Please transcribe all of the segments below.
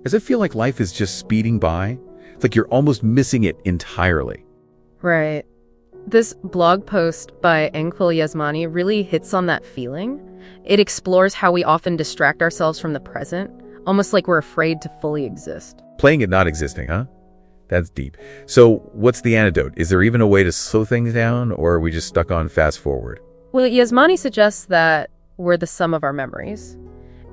Does it feel like life is just speeding by? It's like you're almost missing it entirely. Right. This blog post by Angel Yazmani really hits on that feeling. It explores how we often distract ourselves from the present, almost like we're afraid to fully exist. Playing it not existing, huh? That's deep. So what's the antidote? Is there even a way to slow things down, or are we just stuck on fast forward? Well, Yazmani suggests that we're the sum of our memories,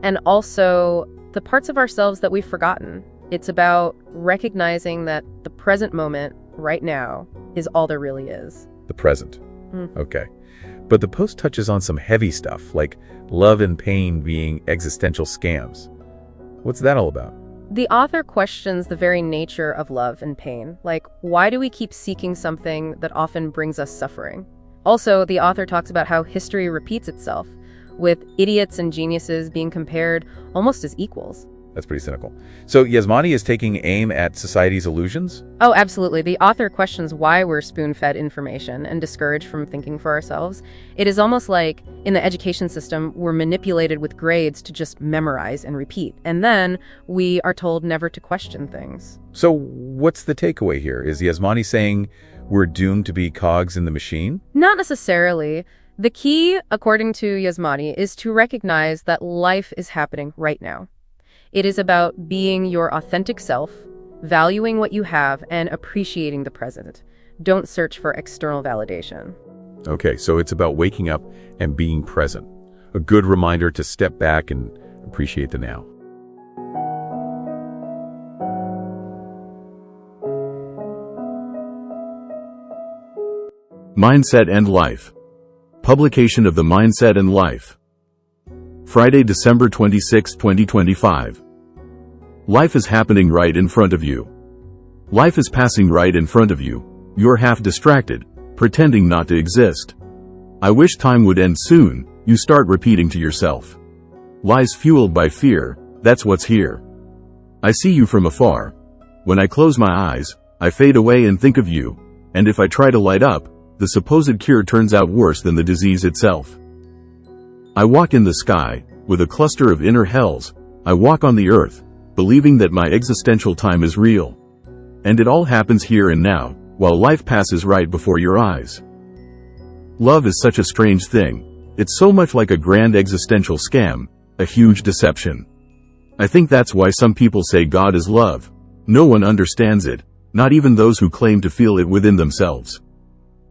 and also the parts of ourselves that we've forgotten. It's about recognizing that the present moment, right now, is all there really is. The present. Okay. But the post touches on some heavy stuff, like love and pain being existential scams. What's that all about? The author questions the very nature of love and pain. Like, why do we keep seeking something that often brings us suffering? Also, the author talks about how history repeats itself, with idiots and geniuses being compared almost as equals. That's pretty cynical. So Yazmani is taking aim at society's illusions? Oh, absolutely. The author questions why we're spoon-fed information and discouraged from thinking for ourselves. It is almost like, in the education system, we're manipulated with grades to just memorize and repeat. And then we are told never to question things. So what's the takeaway here? Is Yazmani saying we're doomed to be cogs in the machine? Not necessarily. The key, according to Yazmani, is to recognize that life is happening right now. It is about being your authentic self, valuing what you have, and appreciating the present. Don't search for external validation. Okay, so it's about waking up and being present. A good reminder to step back and appreciate the now. Mindset and Life. Publication of the Mindset and Life. Friday, December 26, 2025. Life is happening right in front of you. Life is passing right in front of you. You're half distracted, pretending not to exist. I wish time would end soon, you start repeating to yourself. Lies fueled by fear, that's what's here. I see you from afar. When I close my eyes, I fade away and think of you, and if I try to light up, the supposed cure turns out worse than the disease itself. I walk in the sky, with a cluster of inner hells. I walk on the earth, believing that my existential time is real. And it all happens here and now, while life passes right before your eyes. Love is such a strange thing. It's so much like a grand existential scam, a huge deception. I think that's why some people say God is love. No one understands it, not even those who claim to feel it within themselves.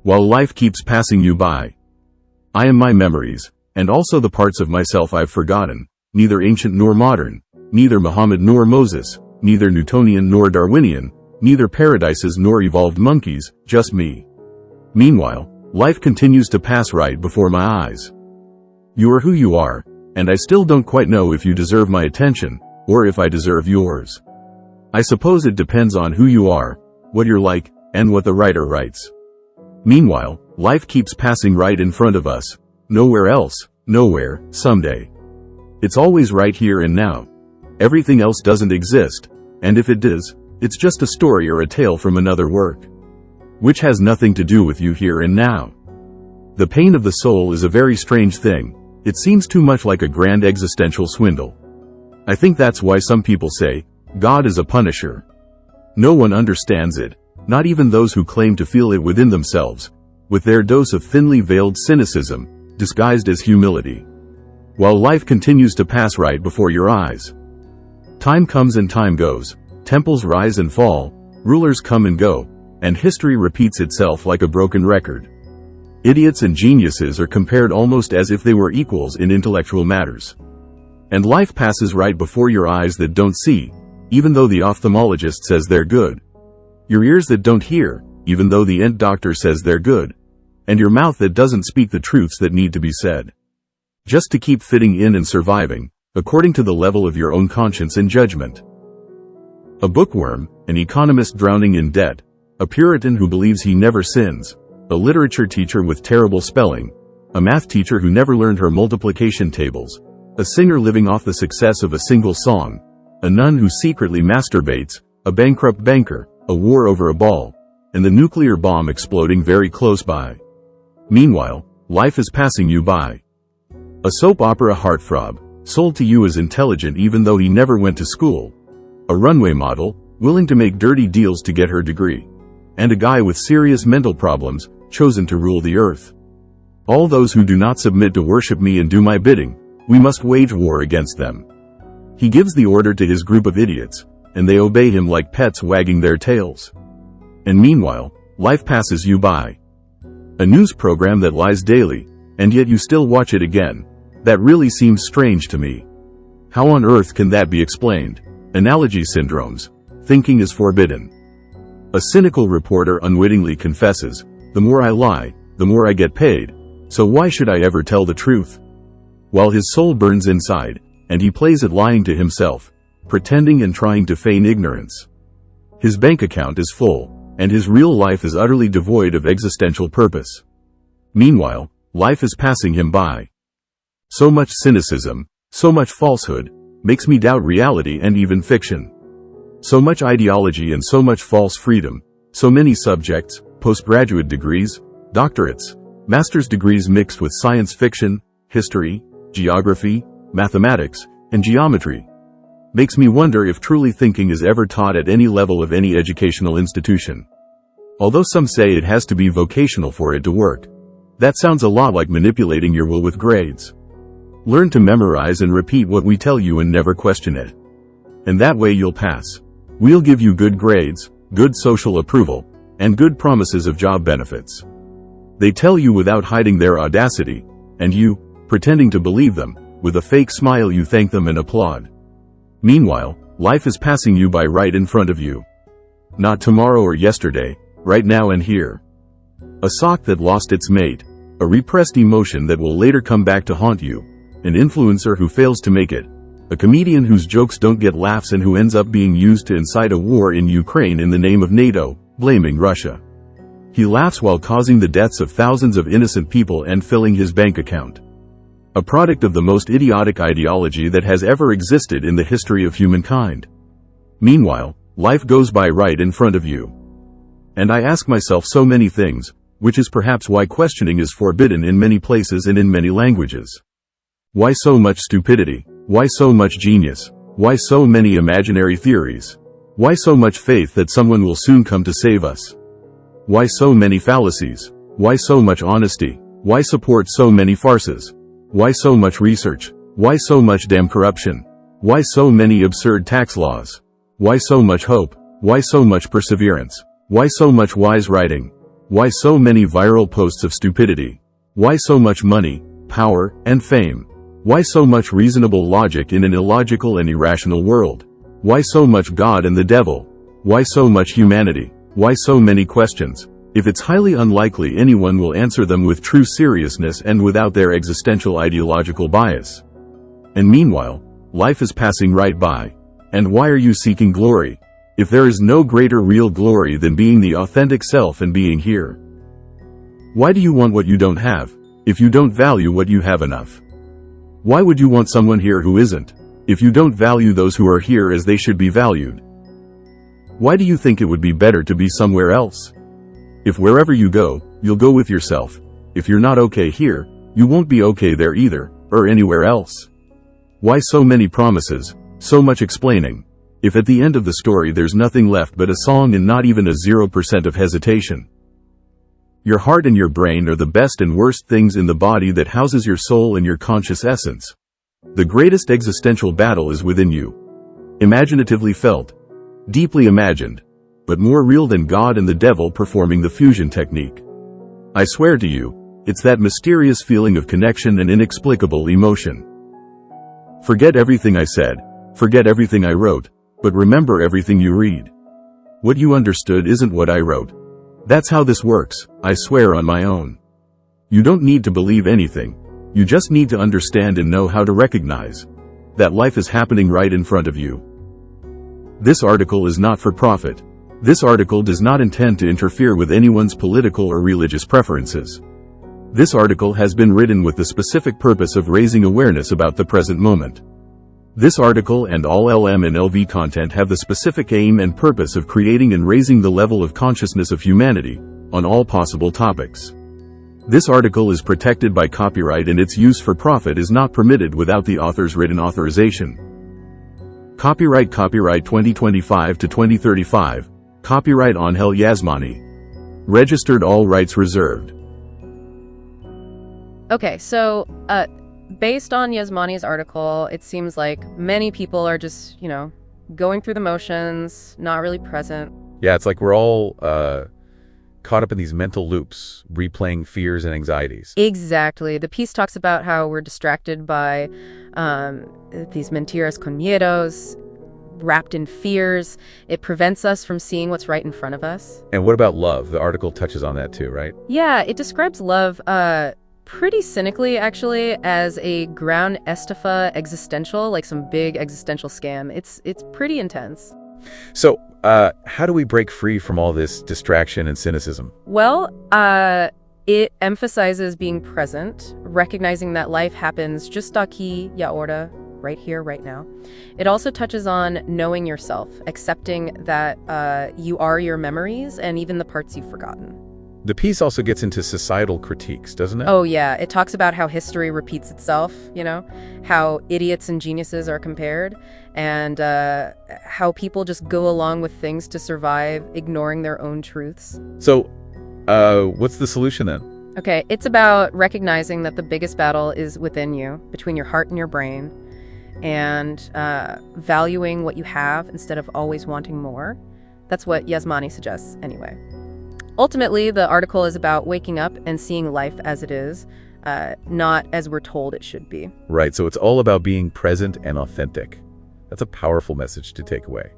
While life keeps passing you by. I am my memories, and also the parts of myself I've forgotten, neither ancient nor modern, neither Muhammad nor Moses, neither Newtonian nor Darwinian, neither paradises nor evolved monkeys, just me. Meanwhile, life continues to pass right before my eyes. You are who you are, and I still don't quite know if you deserve my attention, or if I deserve yours. I suppose it depends on who you are, what you're like, and what the writer writes. Meanwhile, life keeps passing right in front of us. Nowhere else, nowhere, someday. It's always right here and now. Everything else doesn't exist, and if it does, it's just a story or a tale from another work, which has nothing to do with you here and now. The pain of the soul is a very strange thing. It seems too much like a grand existential swindle. I think that's why some people say, God is a punisher. No one understands it, not even those who claim to feel it within themselves, with their dose of thinly veiled cynicism, disguised as humility. While life continues to pass right before your eyes. Time comes and time goes, temples rise and fall, rulers come and go, and history repeats itself like a broken record. Idiots and geniuses are compared almost as if they were equals in intellectual matters. And life passes right before your eyes that don't see, even though the ophthalmologist says they're good. Your ears that don't hear, even though the ent doctor says they're good. And your mouth that doesn't speak the truths that need to be said. Just to keep fitting in and surviving, according to the level of your own conscience and judgment. A bookworm, an economist drowning in debt, a Puritan who believes he never sins, a literature teacher with terrible spelling, a math teacher who never learned her multiplication tables, a singer living off the success of a single song, a nun who secretly masturbates, a bankrupt banker, a war over a ball, and the nuclear bomb exploding very close by. Meanwhile, life is passing you by. A soap opera heartthrob, sold to you as intelligent even though he never went to school. a runway model, willing to make dirty deals to get her degree, and a guy with serious mental problems, chosen to rule the earth. All those who do not submit to worship me and do my bidding, we must wage war against them. He gives the order to his group of idiots, and they obey him like pets wagging their tails. And meanwhile, life passes you by. A news program that lies daily, and yet you still watch it again. That really seems strange to me. How on earth can that be explained? Analogy syndromes. Thinking is forbidden. A cynical reporter unwittingly confesses, the more I lie, the more I get paid, so why should I ever tell the truth? While his soul burns inside, and he plays at lying to himself, pretending and trying to feign ignorance. His bank account is full, and his real life is utterly devoid of existential purpose. Meanwhile, life is passing him by. So much cynicism, so much falsehood, makes me doubt reality and even fiction. So much ideology and so much false freedom, so many subjects, postgraduate degrees, doctorates, master's degrees mixed with science fiction, history, geography, mathematics, and geometry. Makes me wonder if truly thinking is ever taught at any level of any educational institution. Although some say it has to be vocational for it to work. That sounds a lot like manipulating your will with grades. Learn to memorize and repeat what we tell you and never question it. And that way you'll pass. We'll give you good grades, good social approval, and good promises of job benefits. They tell you without hiding their audacity, and you, pretending to believe them, with a fake smile you thank them and applaud. Meanwhile, life is passing you by right in front of you. Not tomorrow or yesterday, right now and here. A sock that lost its mate, a repressed emotion that will later come back to haunt you, an influencer who fails to make it, a comedian whose jokes don't get laughs and who ends up being used to incite a war in Ukraine in the name of NATO, blaming Russia. He laughs while causing the deaths of thousands of innocent people and filling his bank account. A product of the most idiotic ideology that has ever existed in the history of humankind. Meanwhile, life goes by right in front of you. And I ask myself so many things, which is perhaps why questioning is forbidden in many places and in many languages. Why so much stupidity? Why so much genius? Why so many imaginary theories? Why so much faith that someone will soon come to save us? Why so many fallacies? Why so much honesty? Why support so many farces? Why so much research? Why so much damn corruption? Why so many absurd tax laws? Why so much hope? Why so much perseverance? Why so much wise writing? Why so many viral posts of stupidity? Why so much money, power, and fame? Why so much reasonable logic in an illogical and irrational world? Why so much God and the devil? Why so much humanity? Why so many questions? If it's highly unlikely anyone will answer them with true seriousness and without their existential ideological bias. And meanwhile, life is passing right by. And why are you seeking glory? If there is no greater real glory than being the authentic self and being here. Why do you want what you don't have, if you don't value what you have enough? Why would you want someone here who isn't, if you don't value those who are here as they should be valued? Why do you think it would be better to be somewhere else? If wherever you go, you'll go with yourself. If you're not okay here, you won't be okay there either, or anywhere else. Why so many promises, so much explaining, if at the end of the story there's nothing left but a song and not even a 0% of hesitation? Your heart and your brain are the best and worst things in the body that houses your soul and your conscious essence. The greatest existential battle is within you. Imaginatively felt. Deeply imagined. But more real than God and the devil performing the fusion technique. I swear to you, it's that mysterious feeling of connection and inexplicable emotion. Forget everything I said, forget everything I wrote, but remember everything you read. What you understood isn't what I wrote. That's how this works, I swear on my own. You don't need to believe anything. You just need to understand and know how to recognize that life is happening right in front of you. This article is not for profit. This article does not intend to interfere with anyone's political or religious preferences. This article has been written with the specific purpose of raising awareness about the present moment. This article and all LM and LV content have the specific aim and purpose of creating and raising the level of consciousness of humanity on all possible topics. This article is protected by copyright and its use for profit is not permitted without the author's written authorization. Copyright 2025 to 2035. Copyright Angel Yazmani. Registered, all rights reserved. Okay, so based on Yazmani's article, it seems like many people are just, going through the motions, not really present. Yeah, it's like we're all caught up in these mental loops, replaying fears and anxieties. Exactly. The piece talks about how we're distracted by these mentiras con miedos, wrapped in fears. It prevents us from seeing what's right in front of us. And what about love? The article touches on that too, right? Yeah, it describes love pretty cynically, actually, as a ground estafa existential, like some big existential scam. It's pretty intense. So, how do we break free from all this distraction and cynicism? Well, it emphasizes being present, recognizing that life happens just aquí y ahora, right here, right now. It also touches on knowing yourself, accepting that you are your memories and even the parts you've forgotten. The piece also gets into societal critiques, doesn't it? Oh, yeah. It talks about how history repeats itself, how idiots and geniuses are compared, and how people just go along with things to survive, ignoring their own truths. So, what's the solution then? Okay, it's about recognizing that the biggest battle is within you, between your heart and your brain, and valuing what you have instead of always wanting more. That's what Yazmani suggests, anyway. Ultimately, the article is about waking up and seeing life as it is, not as we're told it should be. Right, so it's all about being present and authentic. That's a powerful message to take away.